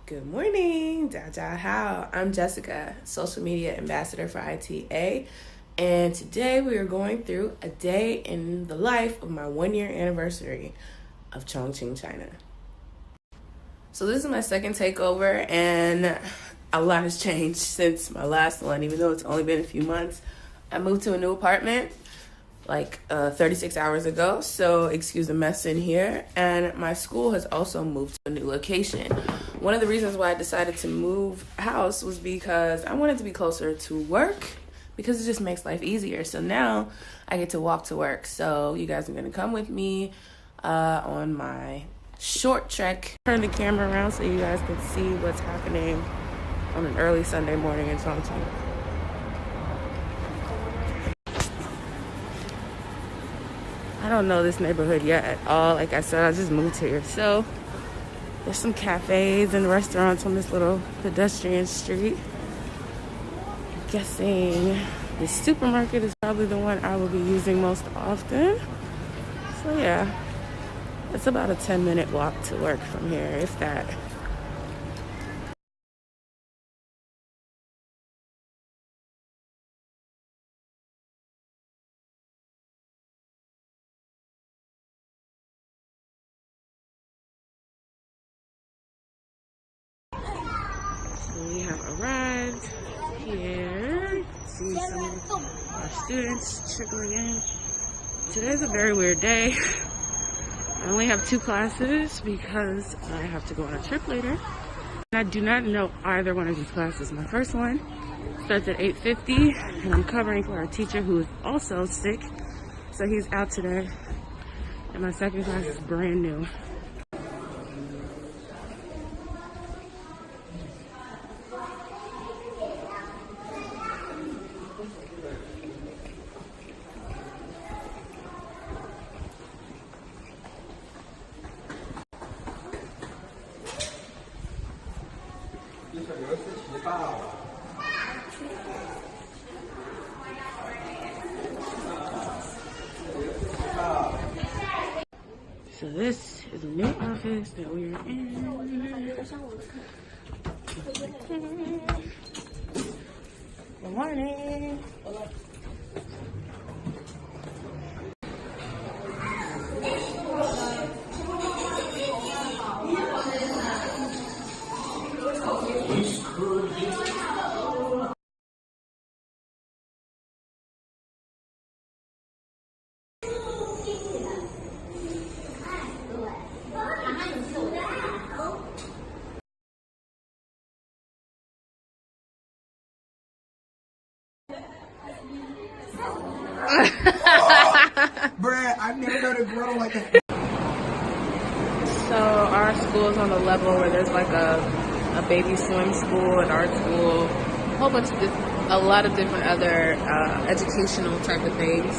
Good morning, Dada How. I'm Jessica, social media ambassador for ITA, and today we are going through a day in the life of my 1-year anniversary of Chongqing, China. So this is my second takeover, and a lot has changed since my last one, even though it's only been a few months. I moved to a new apartment like 36 hours ago, so excuse the mess in here. And my school has also moved to a new location. One of the reasons why I decided to move house was because I wanted to be closer to work, because it just makes life easier. So now I get to walk to work. So you guys are gonna come with me on my short trek. Turn the camera around so you guys can see what's happening on an early Sunday morning in Chongqing. I don't know this neighborhood yet at all. Like I said, I just moved here. So there's some cafes and restaurants on this little pedestrian street. I'm guessing the supermarket is probably the one I will be using most often. So yeah, it's about a 10-minute walk to work from here, if that. We have arrived here. See some of our students trickling in. Today's a very weird day. I only have 2 classes because I have to go on a trip later. I do not know either one of these classes. My first one starts at 8:50, and I'm covering for a teacher who is also sick, so he's out today. And my second class is brand new. So this is a new office that we are in. Good morning. Bruh, I've never heard a girl like that. So our school is on the level where there's like a baby swim school, an art school, a whole bunch of a lot of different other educational type of things.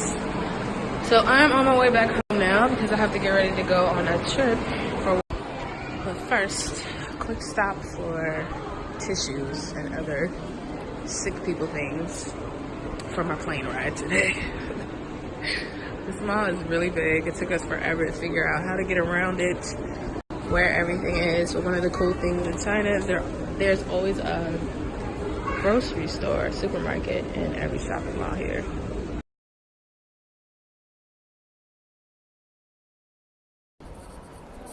So I'm on my way back home now because I have to get ready to go on a trip. But first, a quick stop for tissues and other sick people things for my plane ride today. This mall is really big. It took us forever to figure out how to get around it, where everything is. But one of the cool things in China is there's always a grocery store, supermarket in every shopping mall here.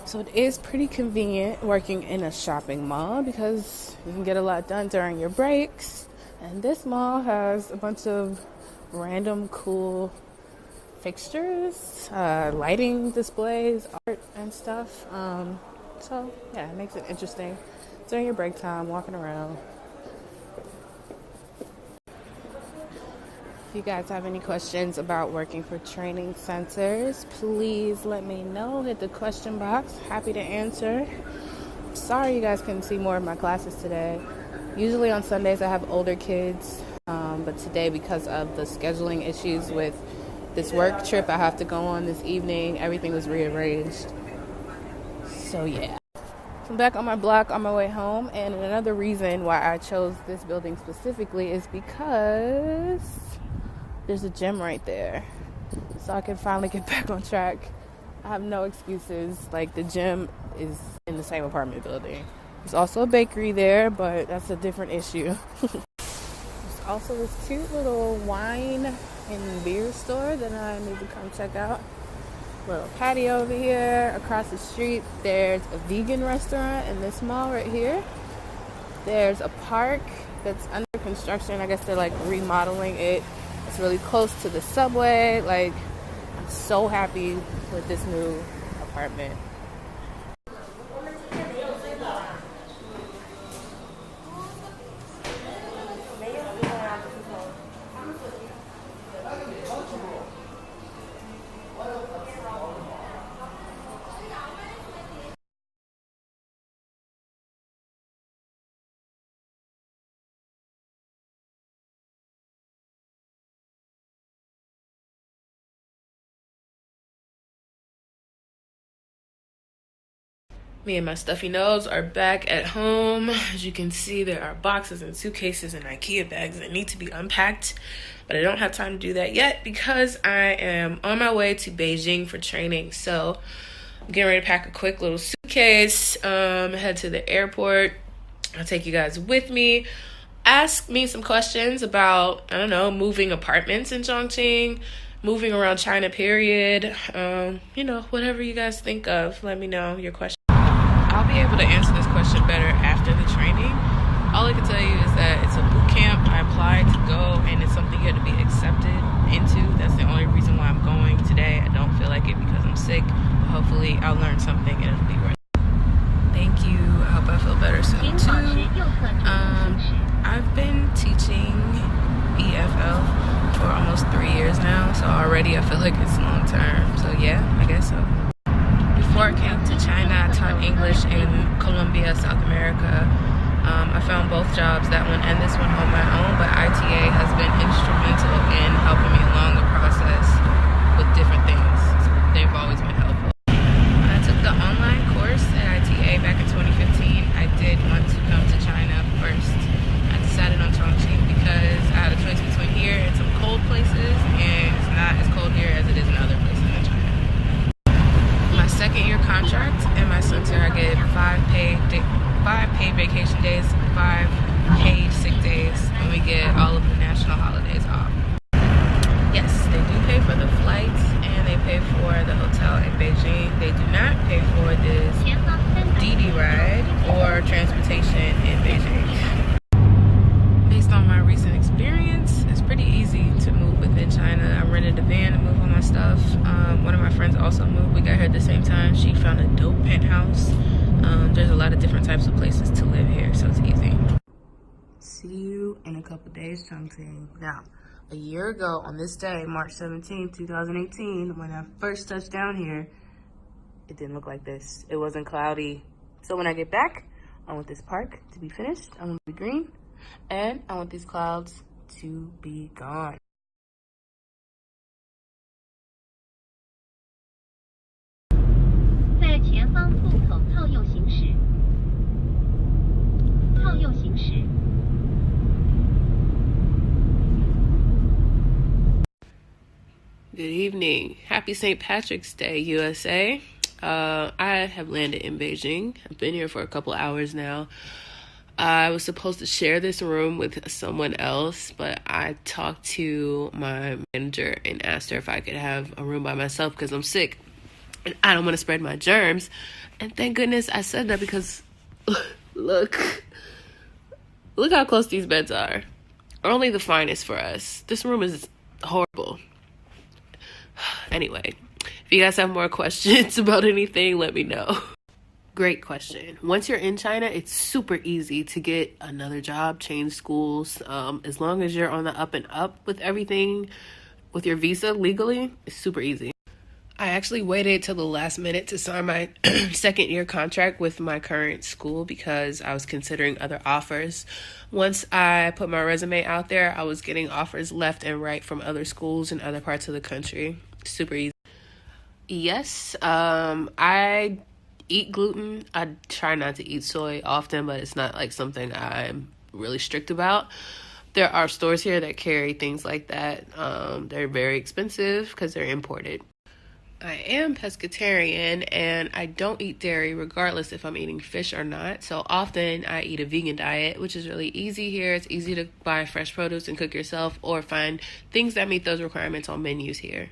So it is pretty convenient working in a shopping mall because you can get a lot done during your breaks. And this mall has a bunch of random cool fixtures, lighting displays, art and stuff. So yeah, it makes it interesting during your break time, walking around. If you guys have any questions about working for training centers, please let me know. Hit the question box. Happy to answer. Sorry you guys couldn't see more of my classes today. Usually on Sundays I have older kids, but today because of the scheduling issues with this work trip I have to go on this evening, everything was rearranged. So yeah. I'm back on my block on my way home, and another reason why I chose this building specifically is because there's a gym right there. So I can finally get back on track. I have no excuses. Like, the gym is in the same apartment building. There's also a bakery there, but that's a different issue. There's also this cute little wine and beer store that I need to come check out. Little patio over here. Across the street, there's a vegan restaurant in this mall right here. There's a park that's under construction. I guess they're like remodeling it. It's really close to the subway. Like, I'm so happy with this new apartment. Me and my stuffy nose are back at home. As you can see, there are boxes and suitcases and IKEA bags that need to be unpacked, but I don't have time to do that yet because I am on my way to Beijing for training. So I'm getting ready to pack a quick little suitcase, head to the airport. I'll take you guys with me. Ask me some questions about, I don't know, moving apartments in Chongqing, moving around China, period. Whatever you guys think of, let me know your questions. I'll be able to answer this question better after the training. All I can tell you is that it's a boot camp. I applied to go, and it's something you have to be accepted into. That's the only reason why I'm going today. I don't feel like it because I'm sick. But hopefully, I'll learn something, and it'll be worth it. Thank you. I hope I feel better soon, too. I've been teaching TEFL for almost 3 years now, so already I feel like it's long term. So, yeah, I guess so. Before I came to China, I taught English in Colombia, South America. I found both jobs, that one and this one, on my own, but ITA has been instrumental in helping me along the process with different things. They've always been helpful. I took the online course at ITA back in 2015. I did want to come to China first. I decided on Chongqing because I had a choice between here and some cold places, and it's not as cold here as it is in other places in China. My second year contract in my center, I get 5 paid vacation days, 5 paid sick days, and we get all of the national holidays off. Yes, they do pay for the flights and they pay for the hotel in Beijing. They do not pay for this DD ride or transportation in Beijing. Based on my recent experience, it's pretty easy to move within China. I rented a van to move all my stuff. One of my friends also moved. We got here at the same time. She found a dope penthouse. There's a lot of different types of places to live here, so it's easy. See you in a couple days, Chongqing. Now, a year ago on this day, March 17th, 2018, when I first touched down here, it didn't look like this. It wasn't cloudy. So when I get back, I want this park to be finished. I want it to be green. And I want these clouds to be gone. Good evening. Happy St. Patrick's Day, USA. I have landed in Beijing. I've been here for a couple hours now. I was supposed to share this room with someone else, but I talked to my manager and asked her if I could have a room by myself because I'm sick and I don't want to spread my germs. And thank goodness I said that because look how close these beds are. Only the finest for us. This room is horrible. Anyway, if you guys have more questions about anything, let me know. Great question. Once you're in China, it's super easy to get another job, change schools. As long as you're on the up and up with everything, with your visa legally, it's super easy. I actually waited till the last minute to sign my second year contract with my current school because I was considering other offers. Once I put my resume out there, I was getting offers left and right from other schools in other parts of the country. Super easy. Yes, I eat gluten. I try not to eat soy often, but it's not like something I'm really strict about. There are stores here that carry things like that. They're very expensive because they're imported. I am pescatarian and I don't eat dairy regardless if I'm eating fish or not. So often I eat a vegan diet, which is really easy here. It's easy to buy fresh produce and cook yourself or find things that meet those requirements on menus here.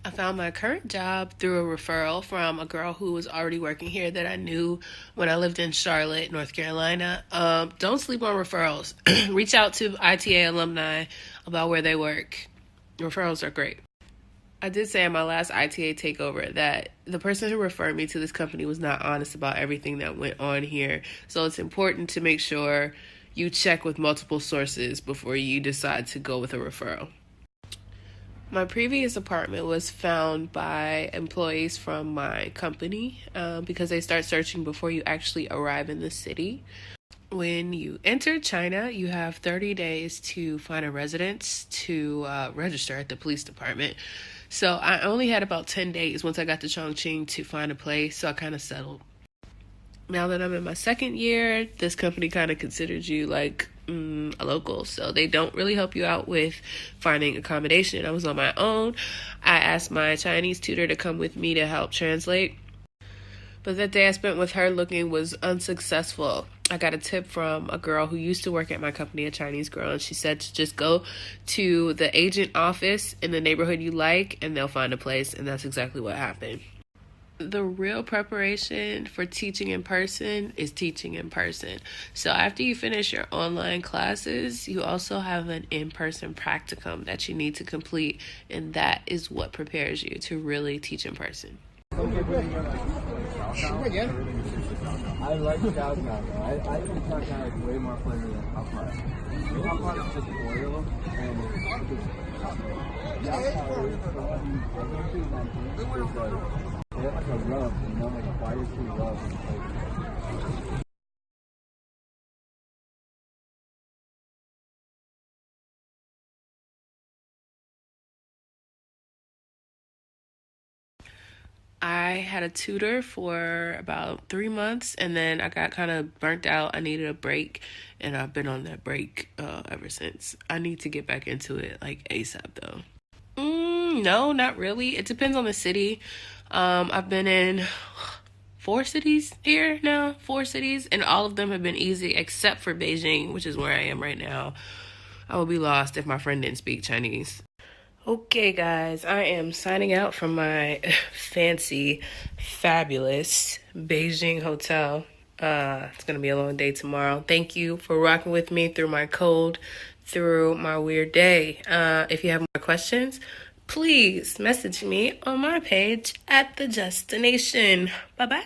I found my current job through a referral from a girl who was already working here that I knew when I lived in Charlotte, North Carolina. Don't sleep on referrals. Reach out to ITA alumni about where they work. Referrals are great. I did say in my last ITA takeover that the person who referred me to this company was not honest about everything that went on here. So it's important to make sure you check with multiple sources before you decide to go with a referral. My previous apartment was found by employees from my company because they start searching before you actually arrive in the city. When you enter China, you have 30 days to find a residence to register at the police department. So I only had about 10 days once I got to Chongqing to find a place, so I kind of settled. Now that I'm in my second year, this company kind of considers you like a local, so they don't really help you out with finding accommodation. I was on my own. I asked my Chinese tutor to come with me to help translate, but that day I spent with her looking was unsuccessful. I got a tip from a girl who used to work at my company, a Chinese girl, and she said to just go to the agent office in the neighborhood you like and they'll find a place, and that's exactly what happened. The real preparation for teaching in person is teaching in person. So after you finish your online classes, you also have an in-person practicum that you need to complete, and that is what prepares you to really teach in person. I like Xiaoxiao. I think Xiaoxiao is way more fun than Hot Pot. Hot Pot is just oil and Xiaoxiao is like a rub, you know, like a fire-free rub. I had a tutor for about 3 months, and then I got kind of burnt out. I needed a break, and I've been on that break ever since. I need to get back into it like ASAP though. No, not really. It depends on the city. I've been in 4 cities here now, 4 cities, and all of them have been easy except for Beijing, which is where I am right now. I would be lost if my friend didn't speak Chinese. Okay, guys, I am signing out from my fancy, fabulous Beijing hotel. It's going to be a long day tomorrow. Thank you for rocking with me through my cold, through my weird day. If you have more questions, please message me on my page at the Destination. Bye-bye.